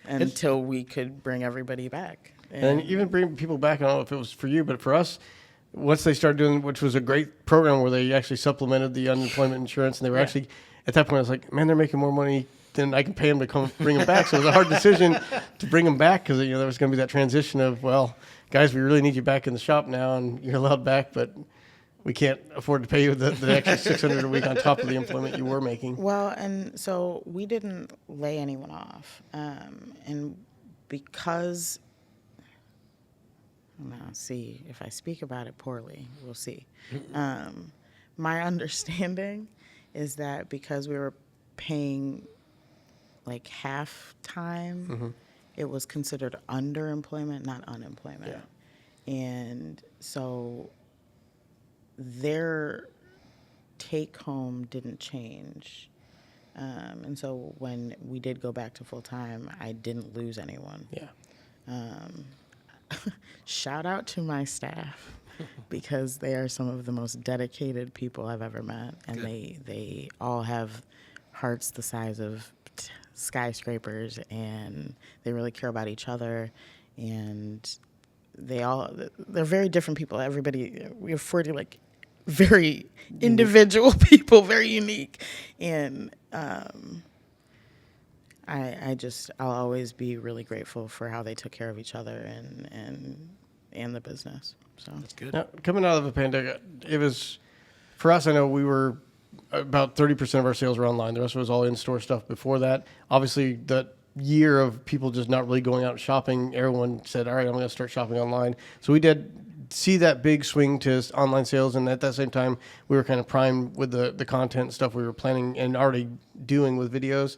until we could bring everybody back. And even bring people back. I don't know if it was for you, but for us, once they started doing, which was a great program where they actually supplemented the unemployment insurance, and they were actually, at that point, I was like, man, they're making more money than I can pay them to come bring them back. So it was a hard decision to bring them back because there was going to be that transition of, well, guys, we really need you back in the shop now, and you're allowed back, but we can't afford to pay you the extra $600 a week on top of the employment you were making. Well, and so we didn't lay anyone off, and because. Now, see, if I speak about it poorly, we'll see. My understanding is that because we were paying like half time, it was considered underemployment, not unemployment. Yeah. And so their take home didn't change. And so when we did go back to full time, I didn't lose anyone. Yeah. Shout out to my staff because they are some of the most dedicated people I've ever met, and they all have hearts the size of skyscrapers, and they really care about each other, and they're very different people. Everybody, we have 40 like very individual people, very unique, and I'll always be really grateful for how they took care of each other and the business. So That's good. Now, coming out of the pandemic, it was, for us, I know we were about 30% of our sales were online. The rest was all in-store stuff before that. Obviously, that year of people just not really going out shopping, everyone said, all right, I'm going to start shopping online. So we did see that big swing to online sales, and at that same time, we were kind of primed with the content stuff we were planning and already doing with videos.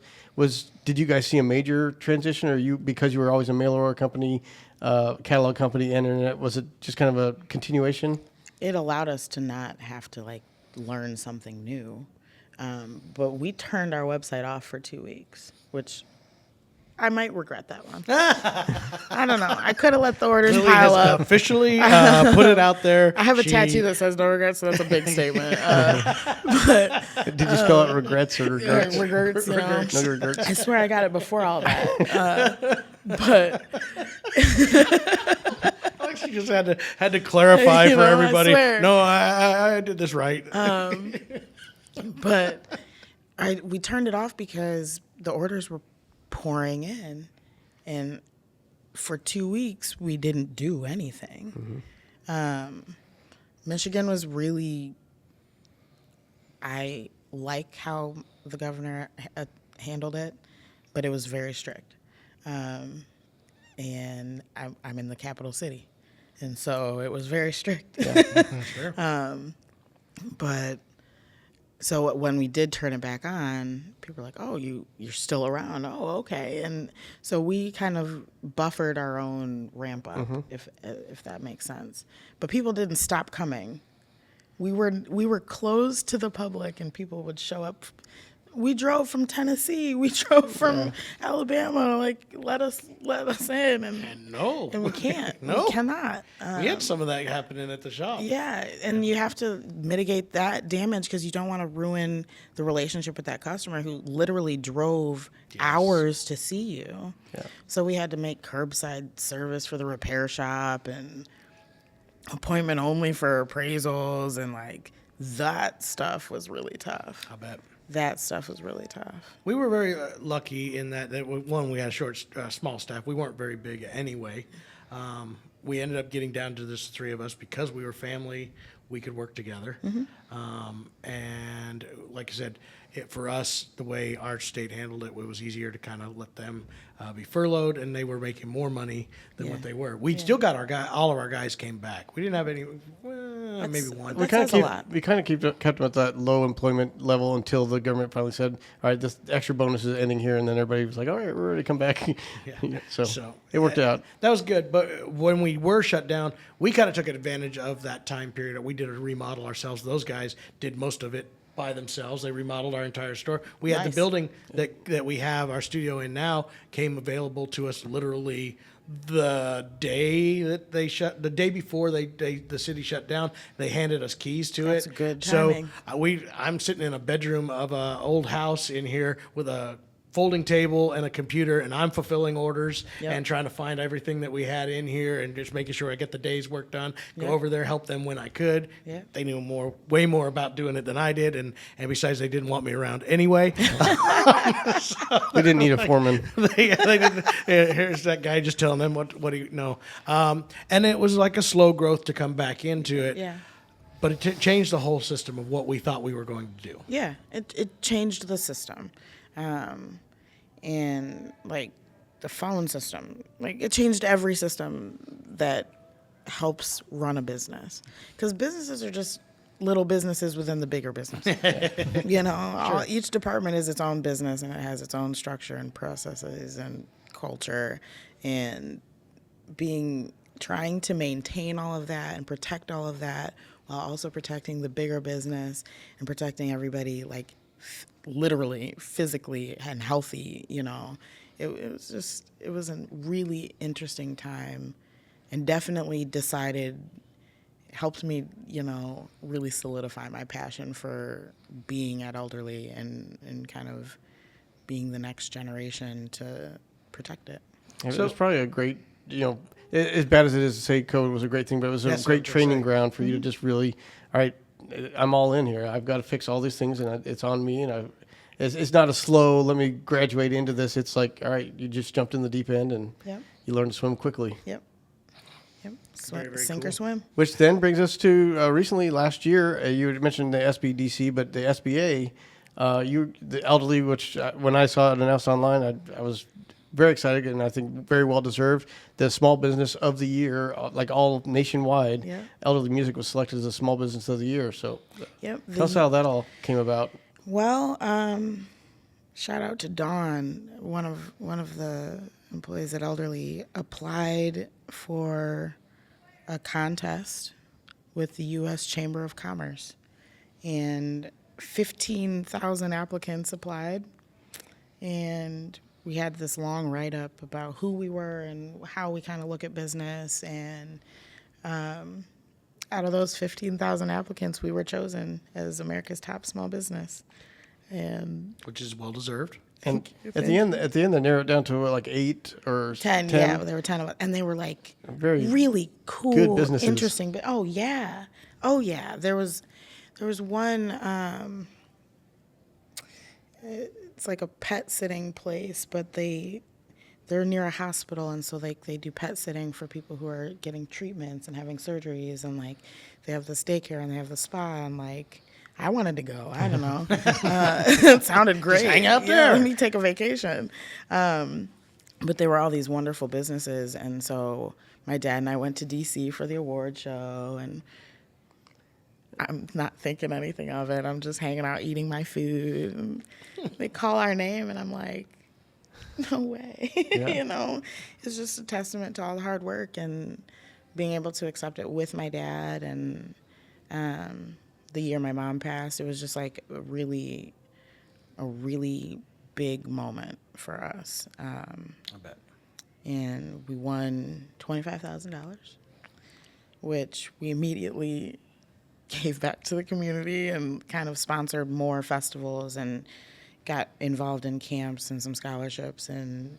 Did you guys see a major transition, or because you were always a mail order company, catalog company, and internet, was it just kind of a continuation? it allowed us to not have to like learn something new. But we turned our website off for 2 weeks, which I might regret that one. I don't know. I could have let the orders Lily pile has up. officially put it out there. I have a She- tattoo that says no regrets, so that's a big statement. Did you spell out regrets or regrets? Regrets, you know. No regrets. I swear I got it before all that. But She just had to clarify You for know, I everybody. swear. No, I did this right. but we turned it off because the orders were pouring in, and for 2 weeks we didn't do anything. Michigan was really. I like how the governor handled it, but it was very strict. And I'm in the capital city, and so it was very strict. Sure. But so when we did turn it back on, people were like, "Oh, you're still around? Oh, okay." And so we kind of buffered our own ramp up, if that makes sense. But people didn't stop coming. We were closed to the public, and people would show up. We drove from Tennessee. We drove from Alabama. Like, let us in, and No. we can't. No. We cannot. We had some of that happening at the shop. Yeah, and you have to mitigate that damage because you don't want to ruin the relationship with that customer who literally drove hours to see you. Yeah. So we had to make curbside service for the repair shop and appointment only for appraisals, and like that stuff was really tough. I bet. That stuff was really tough. We were very lucky in that one, we had a small staff. We weren't very big anyway. We ended up getting down to just the three of us because we were family. We could work together. And like I said, for us, the way our state handled it, it was easier to kind of let them be furloughed, and they were making more money than what they were. We still got all of our guys came back. We didn't have any, maybe one. That says a lot. We kind of kept them at that low employment level until the government finally said, "All right, this extra bonus is ending here," and then everybody was like, "All right, we're ready to come back." So it worked out. That was good. But when we were shut down, we kind of took advantage of that time period. We did a remodel ourselves. Those guys did most of it by themselves. They remodeled our entire store. We had the Nice. building that we have our studio in now came available to us literally the day that the day before the city shut down. They handed us keys to That's it. good timing. So I'm sitting in a bedroom of a old house in here with a folding table and a computer, and I'm fulfilling orders and trying to find everything that we had in here and just making sure I get the day's work done. Go over there, help them when I could. Yeah. They knew way more about doing it than I did, and besides, they didn't want me around anyway. We didn't need a foreman. they didn't. Here's that guy just telling them what do you know. And it was like a slow growth to come back into it. Yeah. But it changed the whole system of what we thought we were going to do. Yeah, it changed the system. And like the phone system, like it changed every system that helps run a business. Because businesses are just little businesses within the bigger business. You know, each department is its own business, and it has its own structure and processes and culture, and trying to maintain all of that and protect all of that while also protecting the bigger business and protecting everybody, like literally, physically, and healthy. You know, it was a really interesting time, and definitely helped me, you know, really solidify my passion for being at Elderly and kind of being the next generation to protect it. It was probably a great, you know, as bad as it is to say COVID was a great thing, but it was a great training ground for you to just really, all right, I'm all in here. I've got to fix all these things, and it's on me. And it's not a slow, let me graduate into this. It's like, all right, you just jumped in the deep end, and you learn to swim quickly. Yep. Very, very Sink or cool. swim. Which then brings us to recently, last year, you had mentioned the SBDC, but the SBA, the Elderly, which when I saw it announced online, I was very excited, and I think very well deserved. The Small Business of the Year, like all nationwide, Elderly Music was selected as a Small Business of the Year. So tell us how that all came about. Well, shout out to Dawn, one of the employees at Elderly, applied for a contest with the U.S. Chamber of Commerce, and 15,000 applicants applied, and we had this long write-up about who we were and how we kind of look at business. And out of those 15,000 applicants, we were chosen as America's top small business. And Which is well deserved. And at the end, they narrowed it down to like 8 or 10, yeah, there were 10 of us. And they were like Very really cool, good businesses. interesting. But oh yeah. There was one, it's like a pet sitting place, but they're near a hospital, and so like they do pet sitting for people who are getting treatments and having surgeries, and like they have this daycare and they have the spa, and like I wanted to go. I don't know. It sounded great. Just hang out there. Let me take a vacation. But there were all these wonderful businesses, and so my dad and I went to D.C. for the award show, and I'm not thinking anything of it. I'm just hanging out, eating my food. And they call our name, and I'm like, no way. Yeah. You know, it's just a testament to all the hard work and being able to accept it with my dad. And the year my mom passed, it was just like a really big moment for us. I bet. And we won $25,000, which we immediately gave back to the community and kind of sponsored more festivals and got involved in camps and some scholarships. And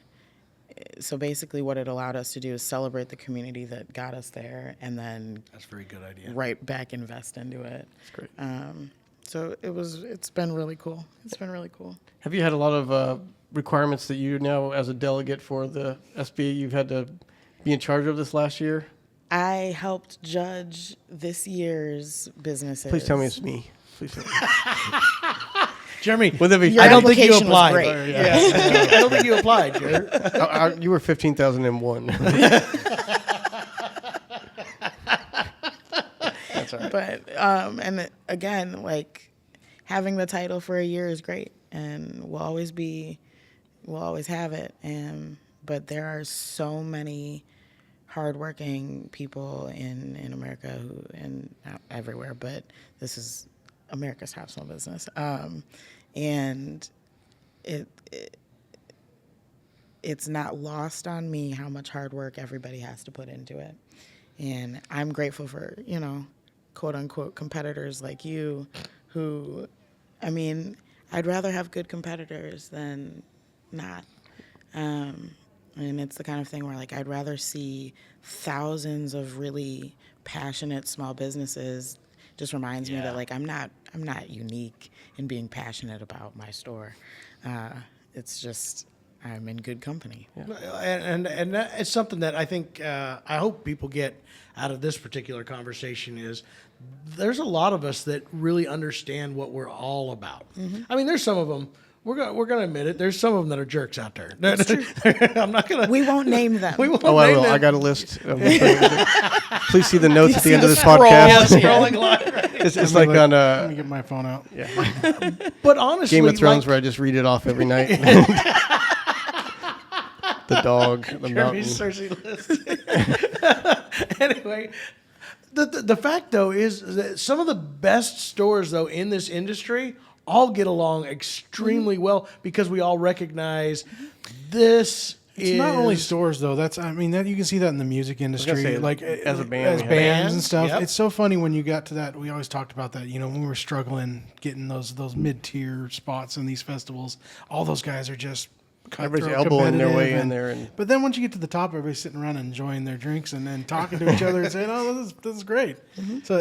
so basically what it allowed us to do is celebrate the community that got us there, and then That's a very good idea. right back invest into it. That's great. So it's been really cool. It's been really cool. Have you had a lot of requirements that you now, as a delegate for the SBA, you've had to be in charge of this last year? I helped judge this year's businesses. Please tell me it's me. Please tell me. Jeremy, Would that be? Your I don't think you application was applied. great. Yeah. I don't think you applied, Jared. You were 15,001. That's all right. But again, like having the title for a year is great, and we'll always have it. But there are so many hardworking people in America and everywhere, but this is America's top small business, and it's not lost on me how much hard work everybody has to put into it. And I'm grateful for, quote unquote competitors like you who, I'd rather have good competitors than not. And it's the kind of thing where like I'd rather see thousands of really passionate small businesses. Just reminds me that like I'm not unique in being passionate about my store. It's just I'm in good company. Yeah. And it's something that I think I hope people get out of this particular conversation is there's a lot of us that really understand what we're all about. Mm-hmm. I mean, there's some of them. We're gonna admit it. There's some of them that are jerks out there. That's true. I'm not gonna. We won't name them. We won't I name will. them. I got a list. Please see the notes at the end of this Yeah, podcast. scrolling line. Right? It's like on Let me get my phone out. yeah, But honestly, Game of Thrones, like, where I just read it off every night. The dog, the mountain. Jeremy's Cersei list. Anyway, the fact though is that some of the best stores though in this industry all get along extremely well because we all recognize this. It's not only stores though. That you can see that in the music industry, say, like as a band, as we have bands and stuff. Yep. It's so funny when you got to that. We always talked about that. When we were struggling getting those mid-tier spots in these festivals, all those guys are just Everybody's cutthroat, elbowing their way competitive, in there, and But then once you get to the top, everybody's sitting around enjoying their drinks and then talking to each other and saying, "Oh, this is great." Mm-hmm. So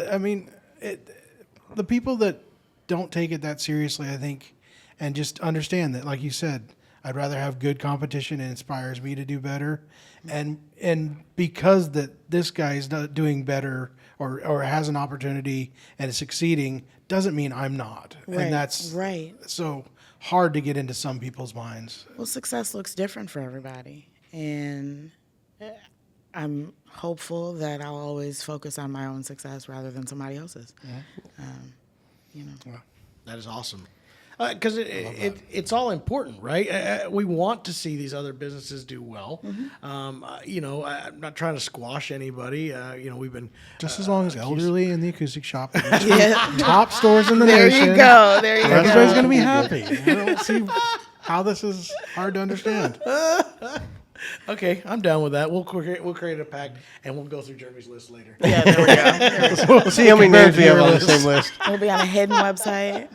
the people that don't take it that seriously, I think, and just understand that, like you said, I'd rather have good competition. It inspires me to do better, and because that this guy's doing better or has an opportunity and is succeeding doesn't mean I'm not, Right, and that's right. so hard to get into some people's minds. Well, success looks different for everybody, and I'm hopeful that I'll always focus on my own success rather than somebody else's. That is awesome. Because it's all important, right? We want to see these other businesses do well. Mm-hmm. I'm not trying to squash anybody. We've been Just as long as Elderly and the Acoustic Shop are Yeah. top stores in the There nation. you go. There you Everybody's go. going to be happy. I don't see how this is hard to understand. Okay, I'm down with that. We'll create a pact, and we'll go through Jeremy's list later. Yeah, there we go. We'll see how many names we have on the same list. It'll be on a hidden website.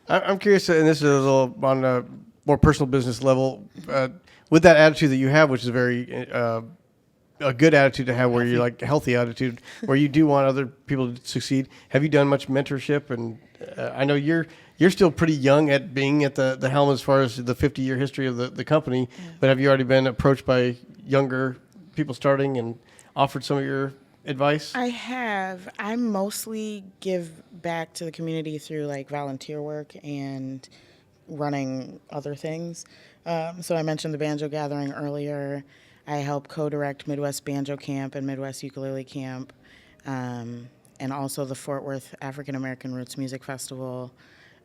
I'm curious, and this is a little on a more personal business level. With that attitude that you have, which is a good attitude to have, where you're like a healthy attitude, where you do want other people to succeed. Have you done much mentorship? And I know you're still pretty young at being at the helm as far as the 50-year history of the company, but have you already been approached by younger people starting and offered some of your advice? I have. I mostly give back to the community through like volunteer work and running other things. So I mentioned the Banjo Gathering earlier. I help co-direct Midwest Banjo Camp and Midwest Ukulele Camp, and also the Fort Worth African American Roots Music Festival.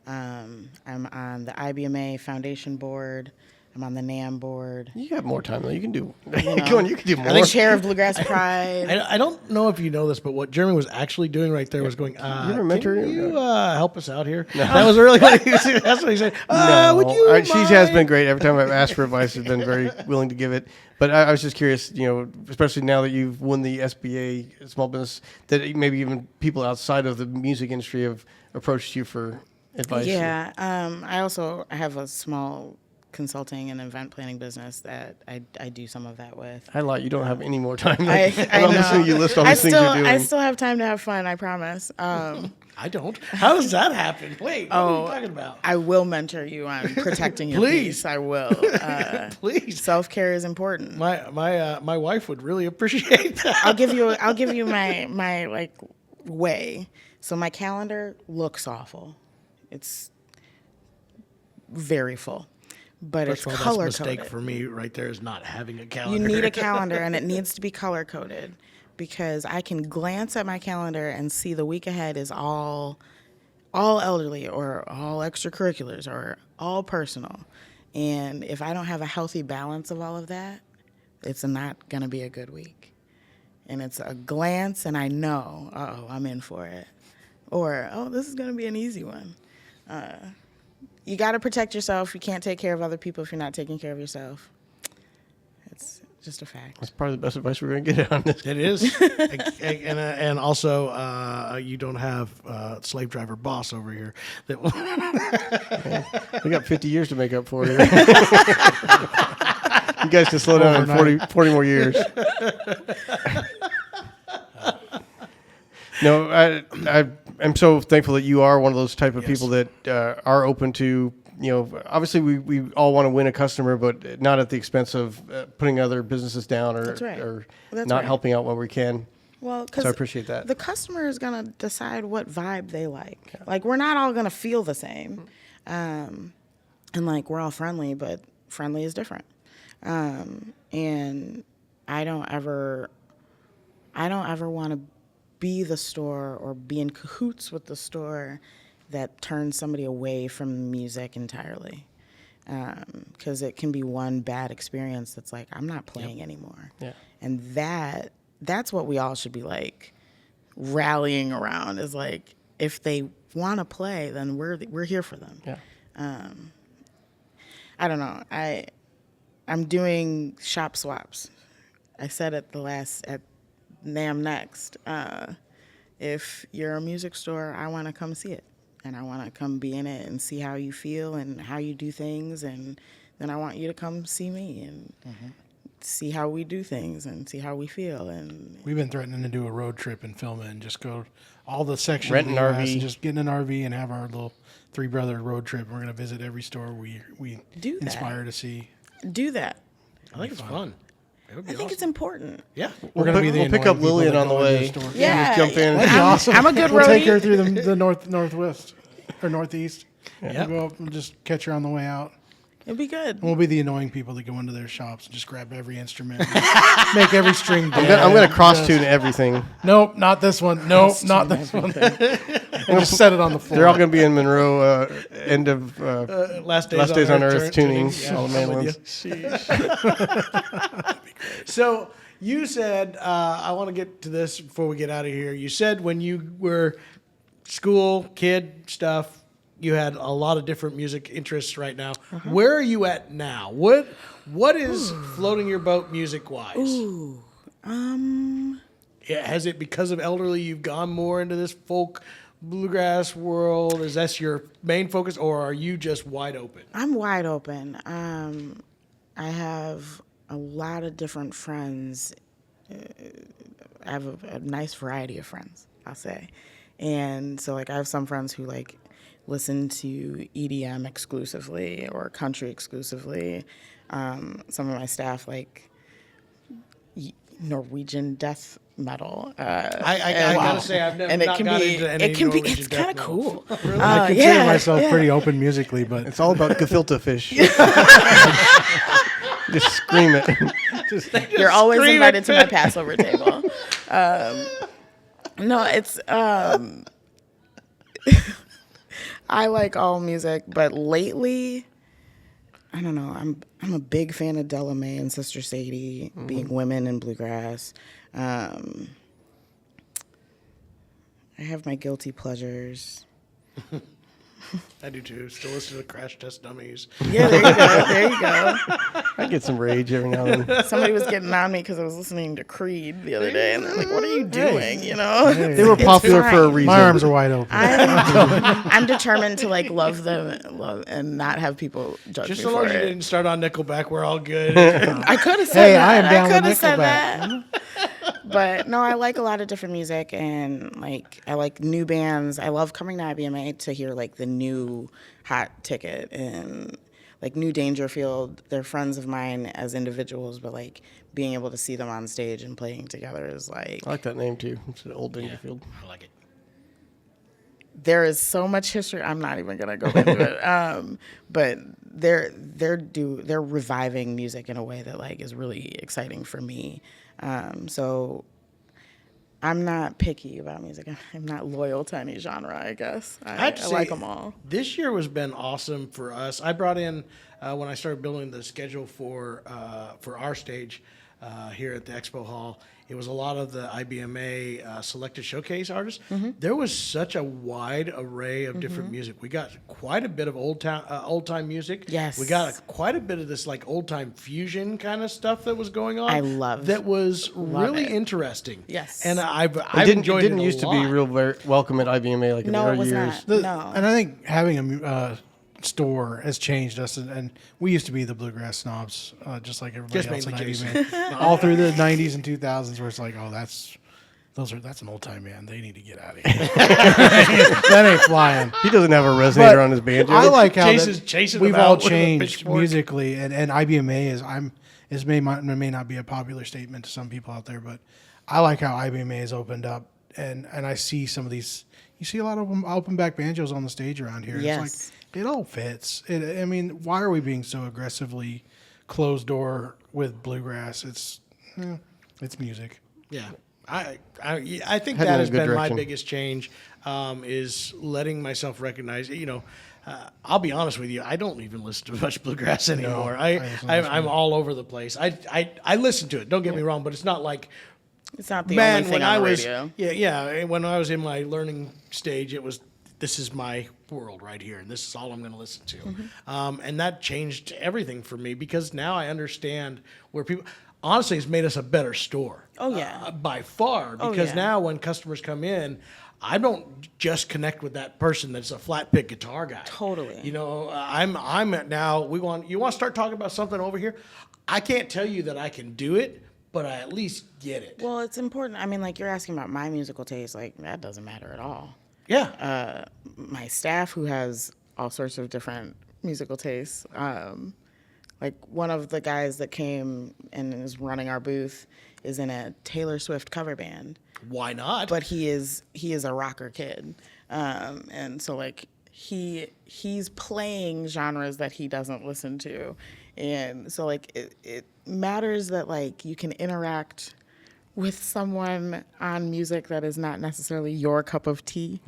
I'm on the IBMA Foundation Board. I'm on the NAM board. You have more time though. You can do. You know, Go on, you can do more. I'm the chair of Bluegrass Pride. I don't know if you know this, but what Jeremy was actually doing right there was going, ever mentor can him? you help us out here? No. That was really what he was, that's what he said. No, Would you she has mind?" been great. Every time I've asked for advice, has been very willing to give it. But I was just curious, especially now that you've won the SBA Small Business, that maybe even people outside of the music industry have approached you for advice. Yeah. I also have a small consulting and event planning business that I do some of that with. I lied. You don't have any more time. I I'm know. listening to you list all these things you're doing. I still have time to have fun, I promise. I don't. How does that happen? Wait, what are you talking about? I will mentor you on protecting your Please. peace. I will. Please. Self-care is important. My wife would really appreciate that. I'll give you my like way. So my calendar looks awful. It's very full. But First it's of all, color that's a mistake coded. for me right there is not having a calendar. You need a calendar, and it needs to be color coded, because I can glance at my calendar and see the week ahead is all elderly or all extracurriculars or all personal. And if I don't have a healthy balance of all of that, it's not going to be a good week. And it's a glance, and I know, I'm in for it. Or, this is going to be an easy one. You got to protect yourself. You can't take care of other people if you're not taking care of yourself. It's just a fact. That's probably the best advice we're going to get on this. It is. And also, you don't have slave driver boss over here. We got 50 years to make up for you. You guys can slow down in 40 more years. No, I'm so thankful that you are one of those type of people that are open to, obviously we all want to win a customer, but not at the expense of putting other businesses down or, That's right. or That's not right. helping out when we can. Well, So I appreciate that. the customer is going to decide what vibe they like. Yeah. Like, we're not all going to feel the same. And, like, we're all friendly, but friendly is different. And I don't ever want to be the store or be in cahoots with the store that turns somebody away from music entirely. Because it can be one bad experience that's like, I'm not playing anymore. Yeah. And that's what we all should be like rallying around, is like, if they want to play, then we're here for them. Yeah. I don't know. I'm doing shop swaps. I said at NAM Next, if you're a music store, I want to come see it, and I want to come be in it and see how you feel and how you do things, and then I want you to come see me and see how we do things and see how we feel. And We've been threatening to do a road trip and film it and just go all the sections. Rent an of the US RV. and just get in an RV and have our little three brother road trip. We're going to visit every store we Do that. inspire to see. do that. I think it's fun. It would be I think awesome. it's important. Yeah. We're going to be the we'll pick up annoying people Lilian that on the go into way. store. Yeah, just jump in. That'd be awesome. I'm a good We'll take roadie. her through the northwest or northeast. Yeah. We'll go up and just catch her on the way out. It'd be good. We'll be the annoying people that go into their shops and just grab every instrument, make every string. I'm going to cross tune everything. Nope, not this one. Nope, not this one. And just set it on the floor. They're all going to be in Monroe, end of Last Days on Earth tuning. Yeah, All the I'm with mandolins. you. So you said, I want to get to this before we get out of here. You said when you were school, kid stuff, you had a lot of different music interests right now. Where are you at now? What is floating your boat music wise? Yeah, has it, because of Elderly, you've gone more into this folk bluegrass world? Is that your main focus, or are you just wide open? I'm wide open. I have a lot of different friends. I have a nice variety of friends, I'll say. And so, like, I have some friends who, like, listen to EDM exclusively or country exclusively. Some of my staff, like, Norwegian death metal. I gotta say, I've never And not got into any Norwegian it's death kind of metal. cool. I consider myself pretty open musically, but It's all about gefilte fish. Just scream it. You're always scream invited it. to my Passover table. No, it's I like all music, but lately, I don't know. I'm a big fan of Della Mae and Sister Sadie being women in bluegrass. I have my guilty pleasures. I do too. Still listen to Crash Test Dummies. Yeah, there you go. There you go. I get some rage every now and then. Somebody was getting on me because I was listening to Creed the other day, and they're like, "What are you doing?" You know, They were popular for a fine. reason. my arms are wide open. I'm determined to like love them and not have people judge Just me so long for as you it. didn't start on Nickelback, we're all good. I could have said Hey, that. I am down with could have said Nickelback. that. But no, I like a lot of different music, and like I like new bands. I love coming to IBMA to hear like the new hot ticket and like New Dangerfield. They're friends of mine as individuals, but like being able to see them on stage and playing together is like I like that name too. It's an old Dangerfield. I like it. there is so much history. I'm not even gonna go into it. But they're reviving music in a way that like is really exciting for me. So I'm not picky about music. I'm not loyal to any genre, I guess. I have to I say, like them all. This year has been awesome for us. I brought in when I started building the schedule for our stage here at the Expo Hall. It was a lot of the IBMA selected showcase artists. There was such a wide array of different music. We got quite a bit of old time music. Yes. We got quite a bit of this like old time fusion kind of stuff that was going on. I love- that was really it. interesting. Yes. and I've It didn't enjoyed didn't it a used to lot. be real welcome at IBMA like in No, the it early was years. not. No. And I think having a store has changed us, and we used to be the bluegrass snobs, just like everybody Just else at mainly Jason. IBMA. All through the 90s and 2000s, where it's like, oh, that's an old time band. They need to get out of here. That ain't flying. He doesn't have a resonator on his banjo. I like how Jason's chasing we've them all out with a changed pitchfork. musically, and IBMA may not be a popular statement to some people out there, but I like how IBMA has opened up, and I see some of these. You see a lot of them open back banjos on the stage around here. Yes. It's like it all fits. I mean, why are we being so aggressively closed door with bluegrass? It's music. Yeah, I think Heading that in a has good been my direction. biggest change, is letting myself recognize. I'll be honest with you. I don't even listen to much bluegrass anymore. I'm all over the place. I listen to it. Don't get me wrong, but it's not like. It's not the Man, only thing when on I the was radio. when I was in my learning stage, it was this is my world right here, and this is all I'm going to listen to, and that changed everything for me because now I understand where people. Honestly, it's made us a better store. Oh, yeah. By far, Oh, because yeah. now when customers come in, I don't just connect with that person that's a flat pick guitar guy. Totally. I'm at now. You want to start talking about something over here? I can't tell you that I can do it, but I at least get it. Well, it's important. I mean, like you're asking about my musical taste. Like that doesn't matter at all. Yeah. My staff, who has all sorts of different musical tastes. Like one of the guys that came and is running our booth is in a Taylor Swift cover band, Why not? but he is a rocker kid, and so like he's playing genres that he doesn't listen to, and so like it matters that like you can interact with someone on music that is not necessarily your cup of tea,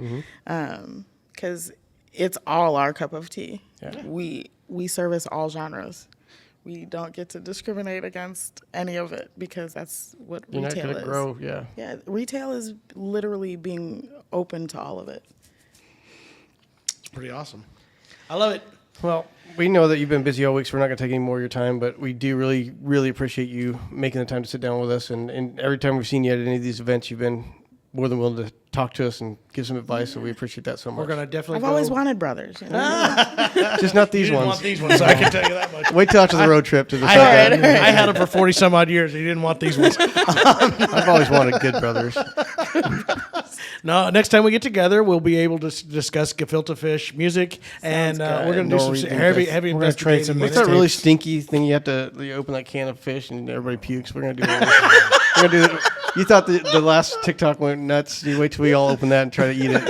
because it's all our cup of tea. Yeah. We service all genres. We don't get to discriminate against any of it because that's what You're not retail going is. to grow, yeah. Yeah, retail is literally being open to all of it. pretty awesome. I love it. Well, we know that you've been busy all week, so we're not going to take any more of your time, but we do really, really appreciate you making the time to sit down with us. And every time we've seen you at any of these events, you've been more than willing to talk to us and give some advice, so we appreciate that so much. We're going to definitely I've always wanted brothers. You know? Just not these You didn't ones. want these ones, so I can tell you that much. Wait till after the road trip to the I had them for 40 some odd years. He didn't want these ones. I've always wanted good brothers. No, next time we get together, we'll be able to discuss gefilte fish music, and we're going to do some Norwegian heavy fish. We're gonna trade some What's that really stinky thing you have to you open that can of fish and everybody pukes? We're going to do that. We're gonna do it. You thought the last TikTok went nuts. You wait till we all open that and try to eat it.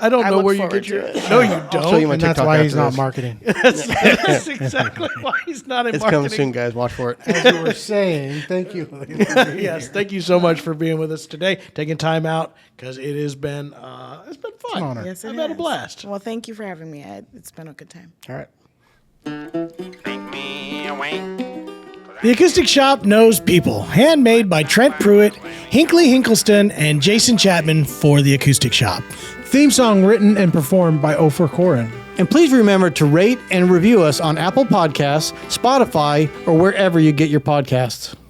I don't know look where you forward get your. to it. No, you I'll show don't. you my And that's TikTok why after he's not this. marketing. That's exactly why he's not in It's marketing. coming soon, guys. Watch for it. As you were saying, thank you. Yes, thank you so much for being with us today, taking time out because it has been it's been fun. an honor. Yes, it I've had a has. blast. Well, thank you for having me. It's been a good time. All right. The Acoustic Shop knows people. Handmade by Trent Pruitt, Hinkley Hinkleston, and Jason Chapman for The Acoustic Shop. Theme song written and performed by Ofer Koren. And please remember to rate and review us on Apple Podcasts, Spotify, or wherever you get your podcasts.